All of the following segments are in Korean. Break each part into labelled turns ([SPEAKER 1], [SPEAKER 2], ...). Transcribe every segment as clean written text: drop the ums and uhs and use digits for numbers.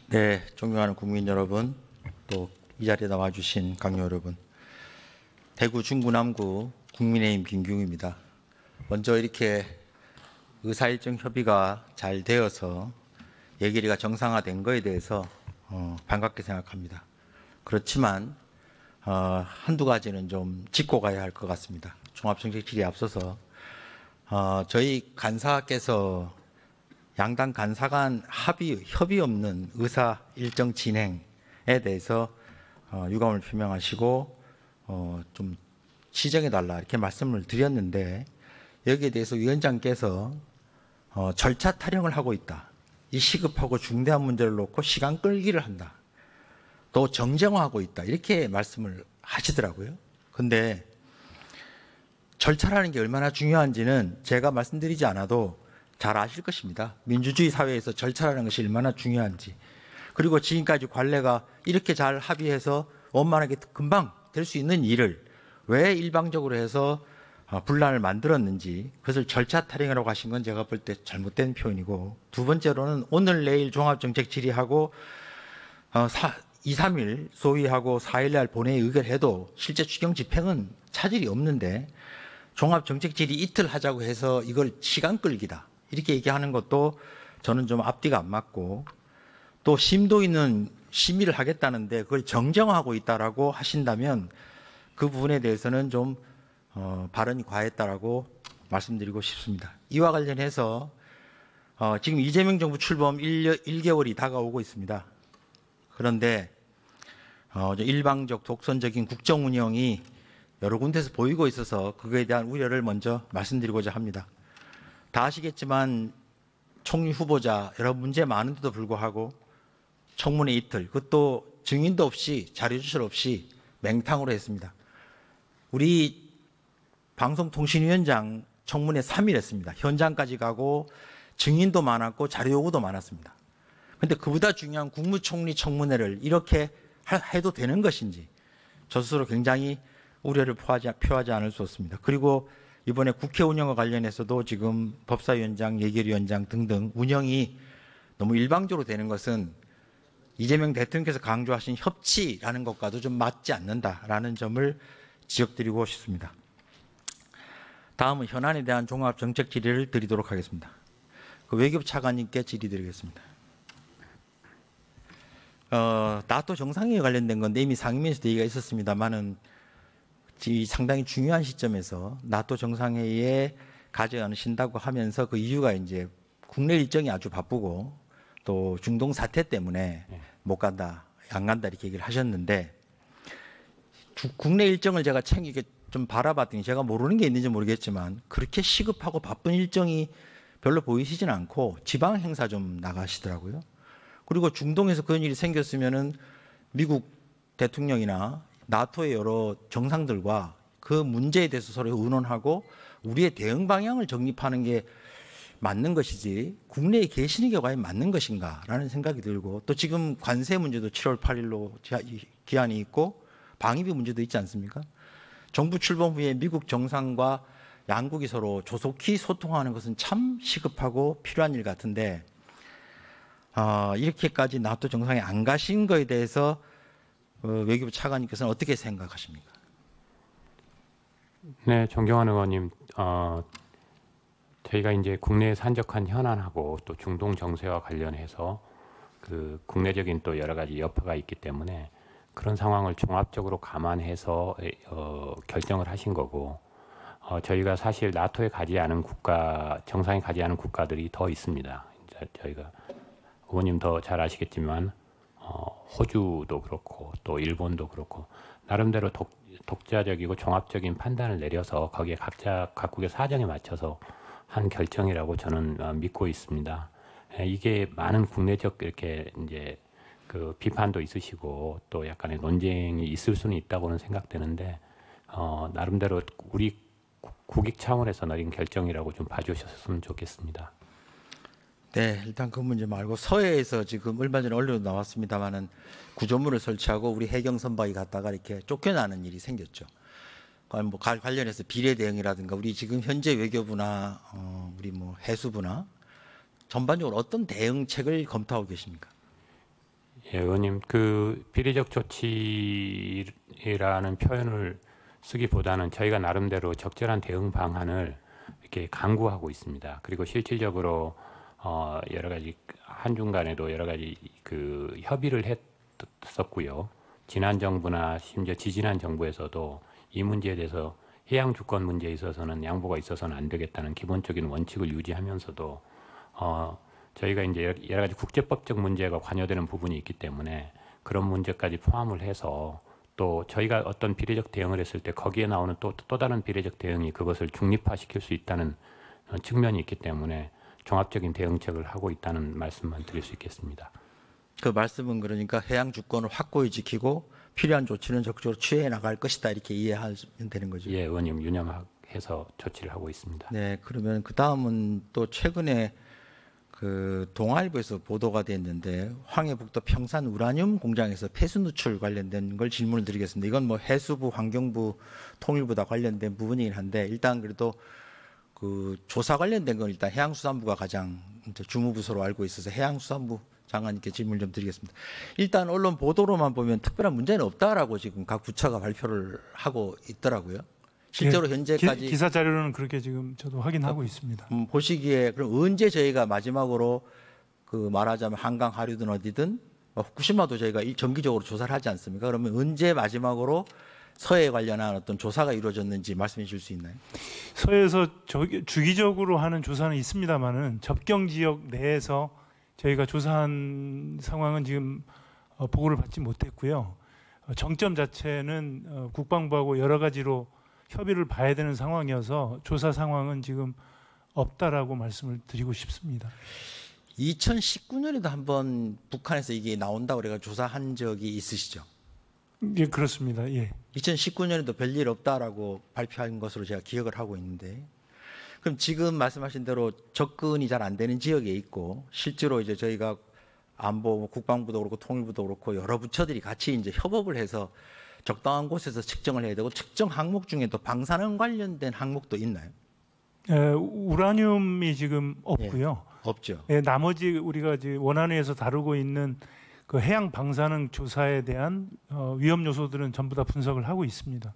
[SPEAKER 1] 네, 존경하는 국민 여러분, 또 이 자리에 나와주신 강요 여러분, 대구 중구 남구 국민의힘 김기웅입니다. 먼저 이렇게 의사일정 협의가 잘 되어서 예결위가 정상화된 것에 대해서 반갑게 생각합니다. 그렇지만 한두 가지는 좀 짚고 가야 할 것 같습니다. 종합정책 질의에 앞서서 저희 간사께서 양당 간사 간 협의 없는 의사 일정 진행에 대해서 유감을 표명하시고 좀 시정해달라 이렇게 말씀을 드렸는데, 여기에 대해서 위원장께서 절차 타령을 하고 있다. 이 시급하고 중대한 문제를 놓고 시간 끌기를 한다. 또 정쟁화하고 있다. 이렇게 말씀을 하시더라고요. 근데 절차라는 게 얼마나 중요한지는 제가 말씀드리지 않아도 잘 아실 것입니다. 민주주의 사회에서 절차라는 것이 얼마나 중요한지. 그리고 지금까지 관례가 이렇게 잘 합의해서 원만하게 금방 될 수 있는 일을 왜 일방적으로 해서 분란을 만들었는지, 그것을 절차 타령이라고 하신 건 제가 볼 때 잘못된 표현이고, 두 번째로는 오늘 내일 종합정책 질의하고 2, 3일 소위하고 4일 날 본회의 의결해도 실제 추경 집행은 차질이 없는데 종합정책 질의 이틀 하자고 해서 이걸 시간 끌기다 이렇게 얘기하는 것도 저는 좀 앞뒤가 안 맞고, 또 심도 있는 심의를 하겠다는데 그걸 정정하고 있다라고 하신다면 그 부분에 대해서는 좀 발언이 과했다라고 말씀드리고 싶습니다. 이와 관련해서 지금 이재명 정부 출범 1개월이 다가오고 있습니다. 그런데 일방적 독선적인 국정 운영이 여러 군데서 보이고 있어서 그거에 대한 우려를 먼저 말씀드리고자 합니다. 다 아시겠지만 총리 후보자 여러 문제 많은데도 불구하고 청문회 이틀, 그것도 증인도 없이 자료 조절 없이 맹탕으로 했습니다. 우리 방송통신위원장 청문회 3일 했습니다. 현장까지 가고 증인도 많았고 자료 요구도 많았습니다. 그런데 그보다 중요한 국무총리 청문회를 이렇게 해도 되는 것인지 저 스스로 굉장히 우려를 표하지 않을 수 없습니다. 그리고 이번에 국회 운영과 관련해서도 지금 법사위원장, 예결위원장 등등 운영이 너무 일방적으로 되는 것은 이재명 대통령께서 강조하신 협치라는 것과도 좀 맞지 않는다라는 점을 지적드리고 싶습니다. 다음은 현안에 대한 종합정책 질의를 드리도록 하겠습니다. 외교부 차관님께 질의드리겠습니다. 나토 정상회의 관련된 건데 이미 상임위에서도 얘기가 있었습니다만은 상당히 중요한 시점에서 나토 정상회의에 가지 않으신다고 하면서 그 이유가 이제 국내 일정이 아주 바쁘고 또 중동 사태 때문에 못 간다, 안 간다 이렇게 얘기를 하셨는데, 국내 일정을 제가 챙기게 좀 바라봤더니 제가 모르는 게 있는지 모르겠지만 그렇게 시급하고 바쁜 일정이 별로 보이시진 않고 지방 행사 좀 나가시더라고요. 그리고 중동에서 그런 일이 생겼으면은 미국 대통령이나 나토의 여러 정상들과 그 문제에 대해서 서로 의논하고 우리의 대응 방향을 정립하는 게 맞는 것이지 국내에 계시는 게 과연 맞는 것인가라는 생각이 들고, 또 지금 관세 문제도 7월 8일로 기한이 있고 방위비 문제도 있지 않습니까? 정부 출범 후에 미국 정상과 양국이 서로 조속히 소통하는 것은 참 시급하고 필요한 일 같은데 이렇게까지 나토 정상에 안 가신 거에 대해서 외교부 차관님께서는 어떻게 생각하십니까?
[SPEAKER 2] 네, 존경하는 의원님, 저희가 이제 국내에 산적한 현안하고 또 중동 정세와 관련해서 그 국내적인 또 여러 가지 여파가 있기 때문에 그런 상황을 종합적으로 감안해서 결정을 하신 거고, 저희가 사실 나토에 가지 않은 국가, 정상에 가지 않은 국가들이 더 있습니다. 저희가 의원님 더 잘 아시겠지만 호주도 그렇고 또 일본도 그렇고 나름대로 독자적이고 종합적인 판단을 내려서 거기에 각국의 사정에 맞춰서 한 결정이라고 저는 믿고 있습니다. 이게 많은 국내적 이렇게 이제 그 비판도 있으시고 또 약간의 논쟁이 있을 수는 있다고는 생각되는데 나름대로 우리 국익 차원에서 내린 결정이라고 좀 봐주셨으면 좋겠습니다.
[SPEAKER 1] 네, 일단 그 문제 말고 서해에서 지금 얼마 전에 언론에 나왔습니다만은 구조물을 설치하고 우리 해경 선박이 갔다가 이렇게 쫓겨나는 일이 생겼죠. 뭐 관련해서 비례 대응이라든가 우리 지금 현재 외교부나 우리 뭐 해수부나 전반적으로 어떤 대응책을 검토하고 계십니까?
[SPEAKER 2] 예, 의원님, 그 비례적 조치라는 표현을 쓰기보다는 저희가 나름대로 적절한 대응 방안을 이렇게 강구하고 있습니다. 그리고 실질적으로 여러 가지 한중간에도 여러 가지 그 협의를 했었고요. 지난 정부나 심지어 지지난 정부에서도 이 문제에 대해서 해양 주권 문제에 있어서는 양보가 있어서는 안 되겠다는 기본적인 원칙을 유지하면서도 저희가 이제 여러 가지 국제법적 문제가 관여되는 부분이 있기 때문에 그런 문제까지 포함을 해서 또 저희가 어떤 비례적 대응을 했을 때 거기에 나오는 또 다른 비례적 대응이 그것을 중립화시킬 수 있다는 측면이 있기 때문에 종합적인 대응책을 하고 있다는 말씀만 드릴 수 있겠습니다.
[SPEAKER 1] 그 말씀은 그러니까 해양 주권을 확고히 지키고 필요한 조치는 적극적으로 취해 나갈 것이다 이렇게 이해하면 되는 거죠.
[SPEAKER 2] 예, 의원님 유념해서 조치를 하고 있습니다.
[SPEAKER 1] 네, 그러면 그 다음은 또 최근에 그 동아일보에서 보도가 됐는데 황해북도 평산 우라늄 공장에서 폐수 누출 관련된 걸 질문을 드리겠습니다. 이건 뭐 해수부, 환경부, 통일부 다 관련된 부분이긴 한데 일단 그래도 그 조사 관련된 건 일단 해양수산부가 가장 주무부서로 알고 있어서 해양수산부 장관님께 질문 좀 드리겠습니다. 일단 언론 보도로만 보면 특별한 문제는 없다라고 지금 각 부처가 발표를 하고 있더라고요. 실제로 현재까지
[SPEAKER 3] 기사 자료는 그렇게 지금 저도 확인하고 있습니다.
[SPEAKER 1] 보시기에 그럼 언제 저희가 마지막으로 그 말하자면 한강 하류든 어디든 후쿠시마도 저희가 정기적으로 조사를 하지 않습니까? 그러면 언제 마지막으로 서해에 관련한 어떤 조사가 이루어졌는지 말씀해 주실 수 있나요?
[SPEAKER 3] 서해에서 주기적으로 하는 조사는 있습니다만은 접경 지역 내에서 저희가 조사한 상황은 지금 보고를 받지 못했고요. 정점 자체는 국방부하고 여러 가지로 협의를 봐야 되는 상황이어서 조사 상황은 지금 없다라고 말씀을 드리고 싶습니다.
[SPEAKER 1] 2019년에도 한번 북한에서 이게 나온다고 그래가 조사한 적이 있으시죠?
[SPEAKER 3] 예, 그렇습니다. 예.
[SPEAKER 1] 2019년에도 별일 없다라고 발표한 것으로 제가 기억을 하고 있는데, 그럼 지금 말씀하신 대로 접근이 잘 안 되는 지역에 있고 실제로 이제 저희가 안보, 국방부도 그렇고 통일부도 그렇고 여러 부처들이 같이 이제 협업을 해서 적당한 곳에서 측정을 해야 되고 측정 항목 중에도 방사능 관련된 항목도 있나요?
[SPEAKER 3] 우라늄이 지금 없고요.
[SPEAKER 1] 없죠.
[SPEAKER 3] 예, 나머지 우리가 이제 원안위에서 다루고 있는 그 해양 방사능 조사에 대한 위험 요소들은 전부 다 분석을 하고 있습니다.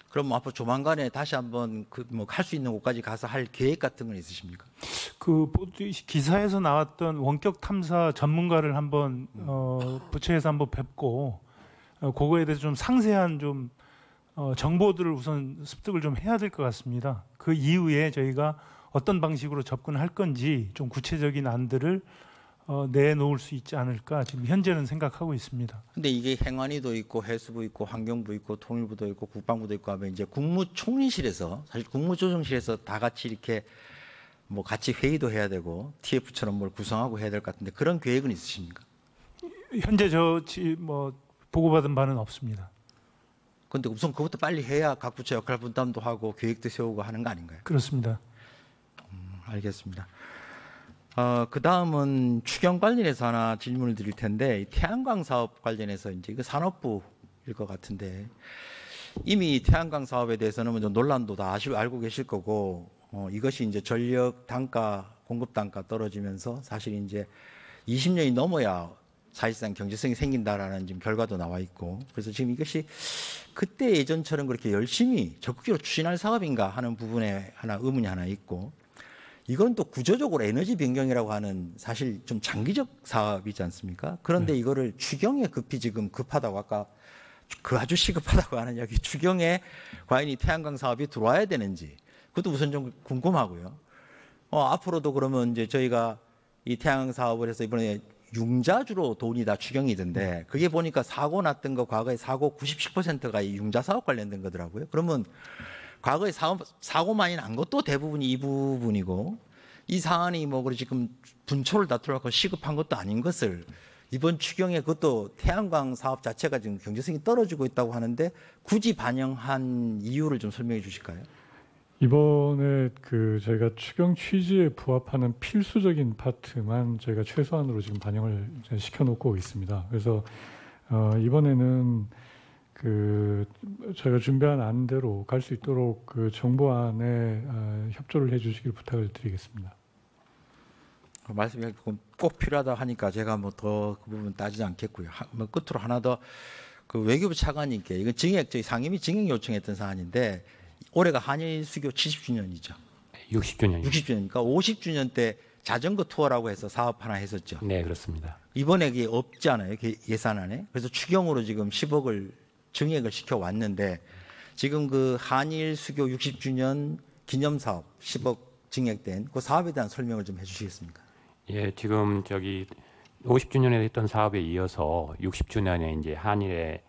[SPEAKER 1] 그럼 앞으로 조만간에 다시 한번 그 뭐 할 수 있는 곳까지 가서 할 계획 같은 건 있으십니까?
[SPEAKER 3] 그 기사에서 나왔던 원격 탐사 전문가를 한번 부처에서 한번 뵙고 그거에 대해서 좀 상세한 좀 정보들을 우선 습득을 좀 해야 될 것 같습니다. 그 이후에 저희가 어떤 방식으로 접근할 건지 좀 구체적인 안들을 내놓을 수 있지 않을까 지금 현재는 생각하고 있습니다.
[SPEAKER 1] 근데 이게 행안위도 있고 해수부 있고 환경부 있고 통일부도 있고 국방부도 있고 하면 이제 국무총리실에서 사실 국무조정실에서 다 같이 이렇게 뭐 같이 회의도 해야 되고 TF처럼 뭘 구성하고 해야 될 것 같은데 그런 계획은 있으십니까?
[SPEAKER 3] 현재 뭐 보고받은 바는 없습니다.
[SPEAKER 1] 근데 우선 그것도 빨리 해야 각 부처 역할 분담도 하고 계획도 세우고 하는 거 아닌가요?
[SPEAKER 3] 그렇습니다.
[SPEAKER 1] 알겠습니다. 그 다음은 추경 관련해서 하나 질문을 드릴 텐데 태양광 사업 관련해서 이제 이거 산업부일 것 같은데 이미 태양광 사업에 대해서는 먼저 논란도 다 알고 계실 거고 이것이 이제 전력 단가 공급 단가 떨어지면서 사실 이제 20년이 넘어야 사실상 경제성이 생긴다라는 지금 결과도 나와 있고 그래서 지금 이것이 그때 예전처럼 그렇게 열심히 적극적으로 추진할 사업인가 하는 부분에 하나 의문이 하나 있고 이건 또 구조적으로 에너지 변경이라고 하는 사실 좀 장기적 사업이지 않습니까? 그런데 이거를 추경에 급히 지금 급하다고 아까 그 아주 시급하다고 하는 여기 추경에 과연 이 태양광 사업이 들어와야 되는지 그것도 우선 좀 궁금하고요. 앞으로도 그러면 이제 저희가 이 태양광 사업을 해서 이번에 융자주로 돈이 다 추경이던데 그게 보니까 사고 났던 거 과거에 사고 97%가 이 융자 사업 관련된 거더라고요. 그러면 과거에 사고 많이 난 것도 대부분이 이 부분이고 이 사안이 뭐 지금 분초를 다투려고 시급한 것도 아닌 것을 이번 추경에 그것도 태양광 사업 자체가 지금 경제성이 떨어지고 있다고 하는데 굳이 반영한 이유를 좀 설명해 주실까요?
[SPEAKER 4] 이번에 저희가 추경 취지에 부합하는 필수적인 파트만 저희가 최소한으로 지금 반영을 시켜놓고 있습니다. 그래서 이번에는 저희가 준비한 안대로 갈 수 있도록 정부안에 협조를 해주시길 부탁을 드리겠습니다.
[SPEAKER 1] 말씀이 꼭 필요하다 하니까 제가 뭐 더 그 부분 따지지 않겠고요. 뭐 끝으로 하나 더 그 외교부 차관님께 이건 저희 상임위 증액 요청했던 사안인데 올해가 한일 수교 70주년이죠.
[SPEAKER 2] 60주년.
[SPEAKER 1] 60주년이니까 50주년 때 자전거 투어라고 해서 사업 하나 했었죠.
[SPEAKER 2] 네, 그렇습니다.
[SPEAKER 1] 이번에 그게 없잖아요. 예산안에. 그래서 추경으로 지금 10억을 증액을 시켜 왔는데 지금 그 한일 수교 60주년 기념 사업 10억 증액된 그 사업에 대한 설명을 좀 해주시겠습니까?
[SPEAKER 2] 예, 지금 저기 50주년에 했던 사업에 이어서 60주년에 이제 한일의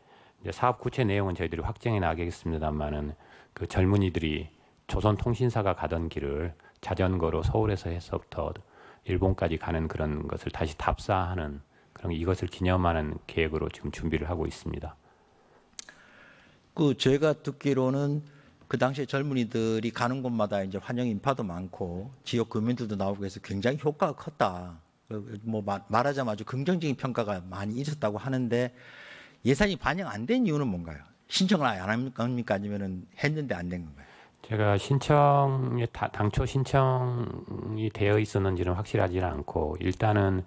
[SPEAKER 2] 이제 사업 구체 내용은 저희들이 확정해 나가겠습니다만은 그 젊은이들이 조선통신사가 가던 길을 자전거로 서울에서 해서부터 일본까지 가는 그런 것을 다시 답사하는 그런 이것을 기념하는 계획으로 지금 준비를 하고 있습니다.
[SPEAKER 1] 그 제가 듣기로는 그 당시에 젊은이들이 가는 곳마다 이제 환영 인파도 많고 지역 구민들도 나오고 해서 굉장히 효과가 컸다. 뭐 말하자마자 긍정적인 평가가 많이 있었다고 하는데 예산이 반영 안 된 이유는 뭔가요? 신청을 안 합니까? 아니면은 했는데 안 된 건가요?
[SPEAKER 2] 제가 신청에 당초 신청이 되어 있었는지는 확실하지는 않고 일단은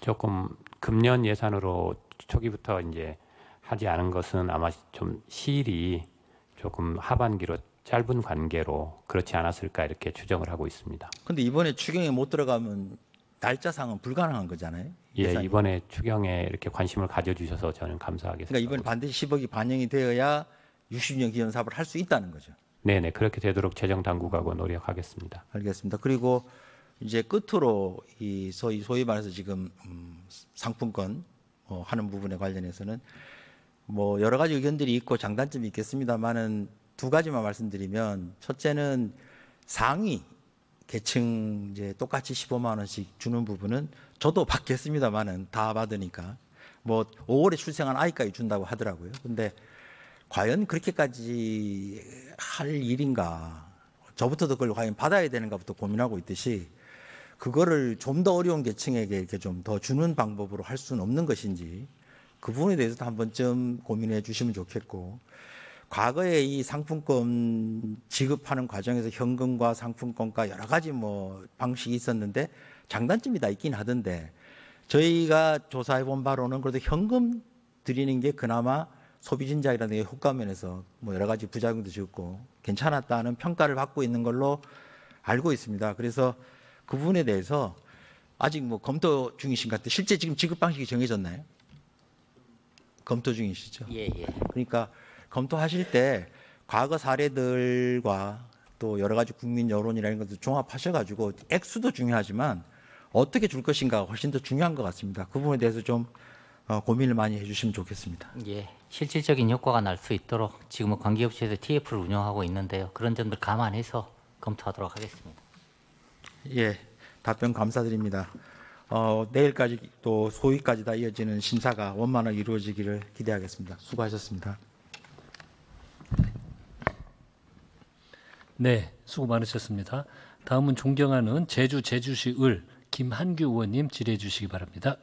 [SPEAKER 2] 조금 금년 예산으로 초기부터 이제 하지 않은 것은 아마 좀 시일이 조금 하반기로 짧은 관계로 그렇지 않았을까 이렇게 추정을 하고 있습니다.
[SPEAKER 1] 근데 이번에 추경에 못 들어가면 날짜상은 불가능한 거잖아요.
[SPEAKER 2] 예,
[SPEAKER 1] 예산이.
[SPEAKER 2] 이번에 추경에 이렇게 관심을 가져주셔서 저는 감사하게
[SPEAKER 1] 그러니까 이번에 반드시 10억이 반영이 되어야 60년 기념 사업을 할 수 있다는 거죠.
[SPEAKER 2] 네네 그렇게 되도록 재정 당국하고 노력하겠습니다.
[SPEAKER 1] 알겠습니다. 그리고 이제 끝으로 이 소위 말해서 지금 상품권 하는 부분에 관련해서는 뭐 여러 가지 의견들이 있고 장단점이 있겠습니다만은 두 가지만 말씀드리면 첫째는 상위 계층 이제 똑같이 15만 원씩 주는 부분은 저도 받겠습니다만은 다 받으니까 뭐 5월에 출생한 아이까지 준다고 하더라고요. 근데 과연 그렇게까지 할 일인가? 저부터도 그걸 과연 받아야 되는가부터 고민하고 있듯이 그거를 좀 더 어려운 계층에게 이렇게 좀 더 주는 방법으로 할 수는 없는 것인지 그 부분에 대해서도 한 번쯤 고민해 주시면 좋겠고 과거에 이 상품권 지급하는 과정에서 현금과 상품권과 여러 가지 뭐 방식이 있었는데 장단점이 다 있긴 하던데 저희가 조사해 본 바로는 그래도 현금 드리는 게 그나마 소비 진작이라는 효과 면에서 뭐 여러 가지 부작용도 적고 괜찮았다는 평가를 받고 있는 걸로 알고 있습니다. 그래서 그 부분에 대해서 아직 뭐 검토 중이신 것 같아요. 실제 지금 지급 방식이 정해졌나요? 검토 중이시죠?
[SPEAKER 5] 예, 예.
[SPEAKER 1] 그러니까 검토하실 때 과거 사례들과 또 여러 가지 국민 여론이라는 것도 종합하셔가지고 액수도 중요하지만 어떻게 줄 것인가가 훨씬 더 중요한 것 같습니다. 그 부분에 대해서 좀 고민을 많이 해주시면 좋겠습니다.
[SPEAKER 5] 예. 실질적인 효과가 날 수 있도록 지금은 관계업체에서 TF를 운영하고 있는데요. 그런 점들 감안해서 검토하도록 하겠습니다.
[SPEAKER 1] 예, 답변 감사드립니다. 내일까지 또 소위까지 다 이어지는 심사가 원만하게 이루어지기를 기대하겠습니다. 수고하셨습니다.
[SPEAKER 6] 네, 수고 많으셨습니다. 다음은 존경하는 제주시 을 김한규 의원님 질의해 주시기 바랍니다.